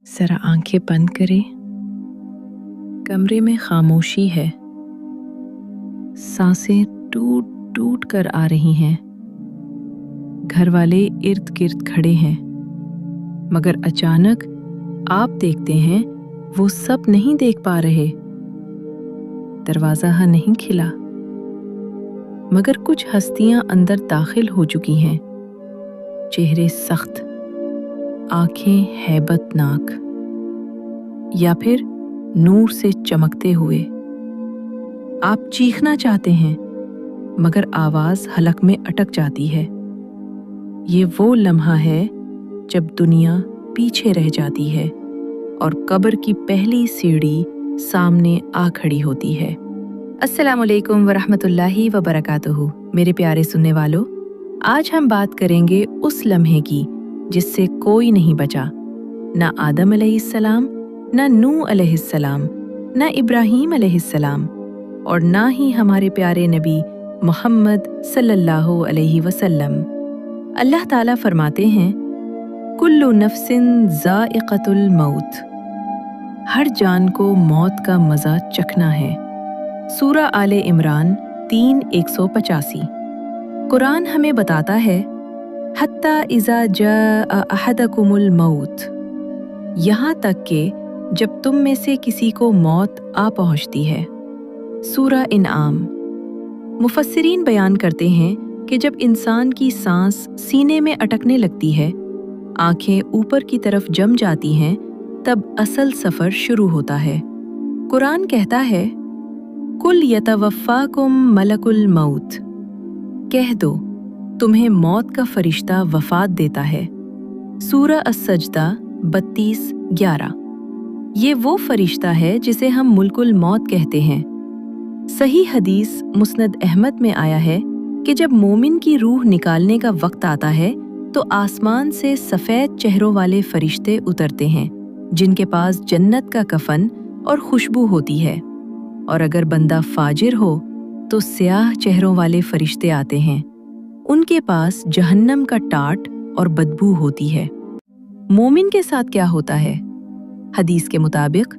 ज़रा आंखें बंद करें। कमरे में खामोशी है। सांसें टूट टूट कर आ रही हैं। घर वाले इर्द गिर्द खड़े हैं, मगर अचानक आप देखते हैं वो सब नहीं देख पा रहे। दरवाज़ा नहीं खिला, मगर कुछ हस्तियां अंदर दाखिल हो चुकी हैं। चेहरे सख्त, आंखें हैबतनाक, या फिर नूर से चमकते हुए। आप चीखना चाहते हैं, मगर आवाज हलक में अटक जाती है। ये वो लम्हा है जब दुनिया पीछे रह जाती है और कब्र की पहली सीढ़ी सामने आ खड़ी होती है। अस्सलामुअलैकुम वरहमतुल्लाहि वबरकातुहू। मेरे प्यारे सुनने वालों, आज हम बात करेंगे उस लम्हे की जिससे कोई नहीं बचा। ना आदम अलैहिस्सलाम, ना नूह अलैहिस्सलाम, ना इब्राहीम अलैहिस्सलाम, और ना ही हमारे प्यारे नबी मोहम्मद सल्लल्लाहु अलैहि वसल्लम। अल्लाह ताला फरमाते हैं, कुल्लु नफ्सिन ज़ाइक़तुल मौत। हर जान को मौत का मज़ा चखना है। सूरा आले इमरान 3:185। कुरान हमें बताता है, हत्ता इज़ा जाअ अहदकुमुल मौत, यहाँ तक कि जब तुम में से किसी को मौत आ पहुँचती है। सूरा इनआम। मुफस्सिरीन बयान करते हैं कि जब इंसान की सांस सीने में अटकने लगती है, आंखें ऊपर की तरफ जम जाती हैं, तब असल सफ़र शुरू होता है। कुरान कहता है, कुल यतवफ़्फ़ाकुम मलकुल मौत। कह दो, तुम्हें मौत का फरिश्ता वफ़ात देता है। सूरा अस-सजदा 32:11। ये वो फरिश्ता है जिसे हम मुल्कुल मौत कहते हैं। सही हदीस मुस्नद अहमद में आया है कि जब मोमिन की रूह निकालने का वक्त आता है तो आसमान से सफ़ेद चेहरों वाले फरिश्ते उतरते हैं, जिनके पास जन्नत का कफन और खुशबू होती है। और अगर बंदा फाजिर हो तो स्याह चेहरों वाले फरिश्ते आते हैं, उनके पास जहन्नम का टाट और बदबू होती है। मोमिन के साथ क्या होता है? हदीस के मुताबिक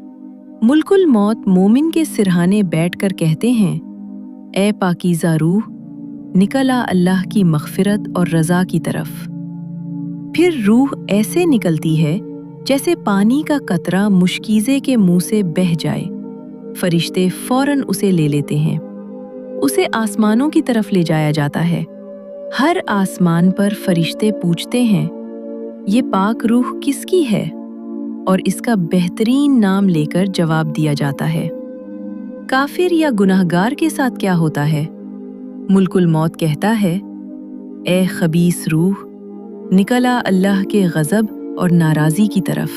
मुल्कुल मौत मोमिन के सिरहाने बैठकर कहते हैं, ए पाकीज़ा रूह, निकल आ अल्लाह की मग़फ़िरत और रज़ा की तरफ। फिर रूह ऐसे निकलती है जैसे पानी का कतरा मुश्कीज़े के मुंह से बह जाए। फरिश्ते फौरन उसे ले लेते हैं। उसे आसमानों की तरफ ले जाया जाता है। हर आसमान पर फरिश्ते पूछते हैं, ये पाक रूह किसकी है? और इसका बेहतरीन नाम लेकर जवाब दिया जाता है। काफिर या गुनाहगार के साथ क्या होता है? मुल्कुल मौत कहता है, ए खबीस रूह, निकल आ अल्लाह के गज़ब और नाराज़ी की तरफ।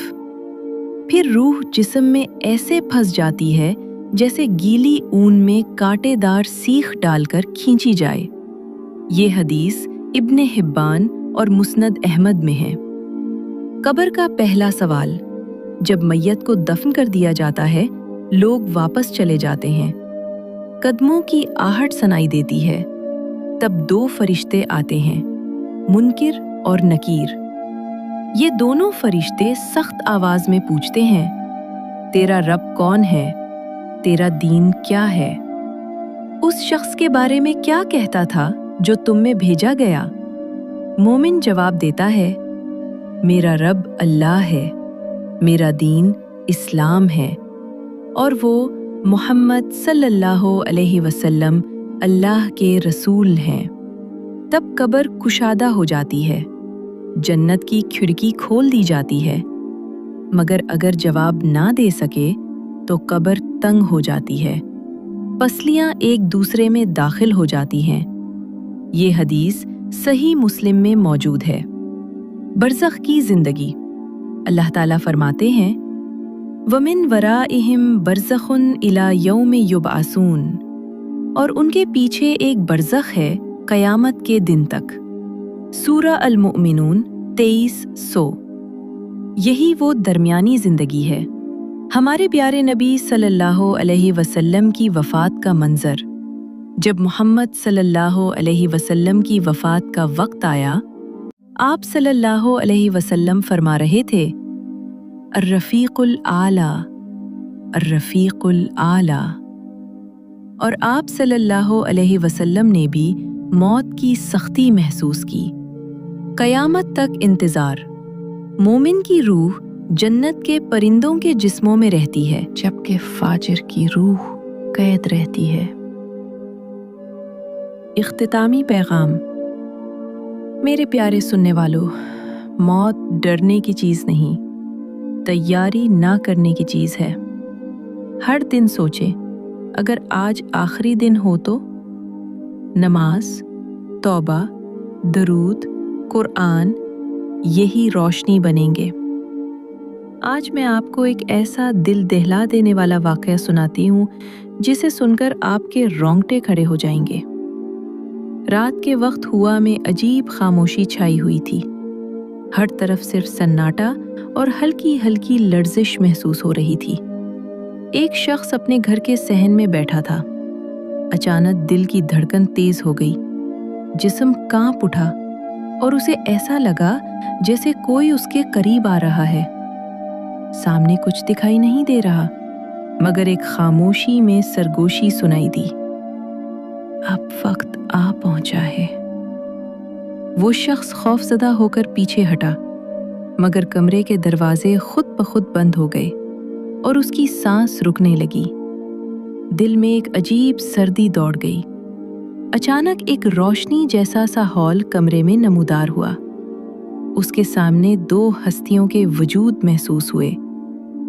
फिर रूह जिस्म में ऐसे फंस जाती है जैसे गीली ऊन में कांटेदार सीख डालकर खींची जाए। ये हदीस इब्ने हिब्बान और मुस्नद अहमद में है। कब्र का पहला सवाल। जब मैयत को दफन कर दिया जाता है, लोग वापस चले जाते हैं। कदमों की आहट सुनाई देती है। तब दो फरिश्ते आते हैं, मुनकिर और नकीर। ये दोनों फरिश्ते सख्त आवाज में पूछते हैं, तेरा रब कौन है? तेरा दीन क्या है? उस शख्स के बारे में क्या कहता था जो तुम में भेजा गया? मोमिन जवाब देता है, मेरा रब अल्लाह है, मेरा दीन इस्लाम है, और वो मोहम्मद सल्लल्लाहु अलैहि वसल्लम अल्लाह के रसूल हैं। तब कब्र कुशादा हो जाती है, जन्नत की खिड़की खोल दी जाती है, मगर अगर जवाब ना दे सके तो कब्र तंग हो जाती है। पसलियां एक दूसरे में दाखिल हो जाती हैं। ये हदीस सही मुस्लिम में मौजूद है। बरज़ख की जिंदगी। अल्लाह ताला फरमाते हैं, वमिन वराइहिम बरज़खुन इला यौम युबअसून, और उनके पीछे एक बरज़ख है क़यामत के दिन तक। सूरा अल-मुअमिनून 23:100। यही वो दरमियानी जिंदगी है। हमारे प्यारे नबी सल्लल्लाहु अलैहि वसल्लम की वफ़ात का मंज़र। जब मोहम्मद सल्लल्लाहु अलैहि वसल्लम की वफ़ात का वक्त आया, आप सल्लल्लाहु अलैहि वसल्लम फरमा रहे थे, الرفیق الاعلیٰ، الرفیق الاعلیٰ۔ اور آپ صلی اللہ علیہ وسلم نے بھی موت کی سختی محسوس کی۔ قیامت تک انتظار۔ مومن کی روح جنت کے پرندوں کے جسموں میں رہتی ہے، جبکہ فاجر کی روح قید رہتی ہے۔ اختتامی پیغام۔ میرے پیارے سننے والوں، موت ڈرنے کی چیز نہیں، تیاری نہ کرنے کی چیز ہے۔ ہر دن سوچیں، اگر آج آخری دن ہو تو نماز، توبہ، درود، قرآن یہی روشنی بنیں گے۔ آج میں آپ کو ایک ایسا دل دہلا دینے والا واقعہ سناتی ہوں جسے سن کر آپ کے رونگٹے کھڑے ہو جائیں گے۔ رات کے وقت ہوا میں عجیب خاموشی چھائی ہوئی تھی۔ ہر طرف صرف سناٹا اور ہلکی ہلکی لرزش محسوس ہو رہی تھی۔ ایک شخص اپنے گھر کے صحن میں بیٹھا تھا۔ اچانک دل کی دھڑکن تیز ہو گئی، جسم کانپ اٹھا اور اسے ایسا لگا جیسے کوئی اس کے قریب آ رہا ہے۔ سامنے کچھ دکھائی نہیں دے رہا، مگر ایک خاموشی میں سرگوشی سنائی دی۔ اب وقت آ پہنچا ہے۔ وہ شخص خوفزدہ ہو کر پیچھے ہٹا، مگر کمرے کے دروازے خود بخود بند ہو گئے اور اس کی سانس رکنے لگی۔ دل میں ایک عجیب سردی دوڑ گئی۔ اچانک ایک روشنی جیسا سا ہال کمرے میں نمودار ہوا۔ اس کے سامنے دو ہستیوں کے وجود محسوس ہوئے،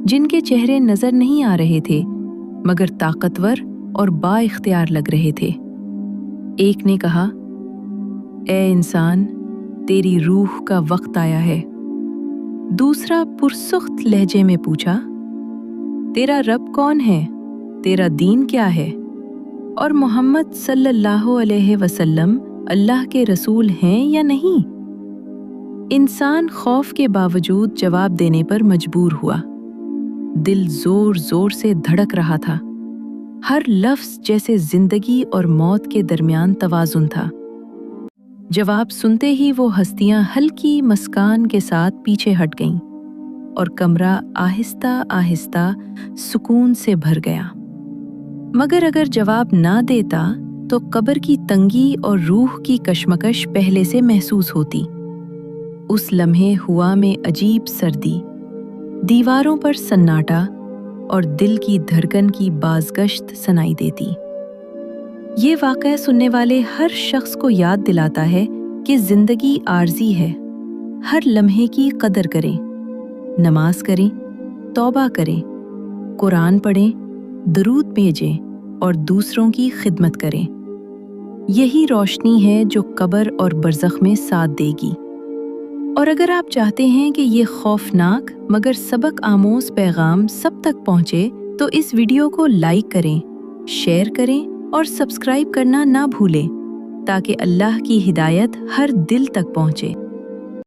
جن کے چہرے نظر نہیں آ رہے تھے، مگر طاقتور اور با اختیار لگ رہے تھے۔ ایک نے کہا، اے انسان، تیری روح کا وقت آیا ہے۔ دوسرا پرسخت لہجے میں پوچھا، تیرا رب کون ہے؟ تیرا دین کیا ہے؟ اور محمد صلی اللہ علیہ وسلم اللہ کے رسول ہیں یا نہیں؟ انسان خوف کے باوجود جواب دینے پر مجبور ہوا۔ دل زور زور سے دھڑک رہا تھا۔ ہر لفظ جیسے زندگی اور موت کے درمیان توازن تھا۔ جواب سنتے ہی وہ ہستیاں ہلکی مسکان کے ساتھ پیچھے ہٹ گئیں اور کمرہ آہستہ آہستہ سکون سے بھر گیا۔ مگر اگر جواب نہ دیتا تو قبر کی تنگی اور روح کی کشمکش پہلے سے محسوس ہوتی۔ اس لمحے ہوا میں عجیب سردی، دیواروں پر سناٹا اور دل کی دھڑکن کی بازگشت سنائی دیتی۔ یہ واقعہ سننے والے ہر شخص کو یاد دلاتا ہے کہ زندگی عارضی ہے۔ ہر لمحے کی قدر کریں، نماز کریں، توبہ کریں، قرآن پڑھیں، درود بھیجیں اور دوسروں کی خدمت کریں۔ یہی روشنی ہے جو قبر اور برزخ میں ساتھ دے گی۔ اور اگر آپ چاہتے ہیں کہ یہ خوفناک مگر سبق آموز پیغام سب تک پہنچے تو اس ویڈیو کو لائک کریں، شیئر کریں اور سبسکرائب کرنا نہ بھولیں تاکہ اللہ کی ہدایت ہر دل تک پہنچے۔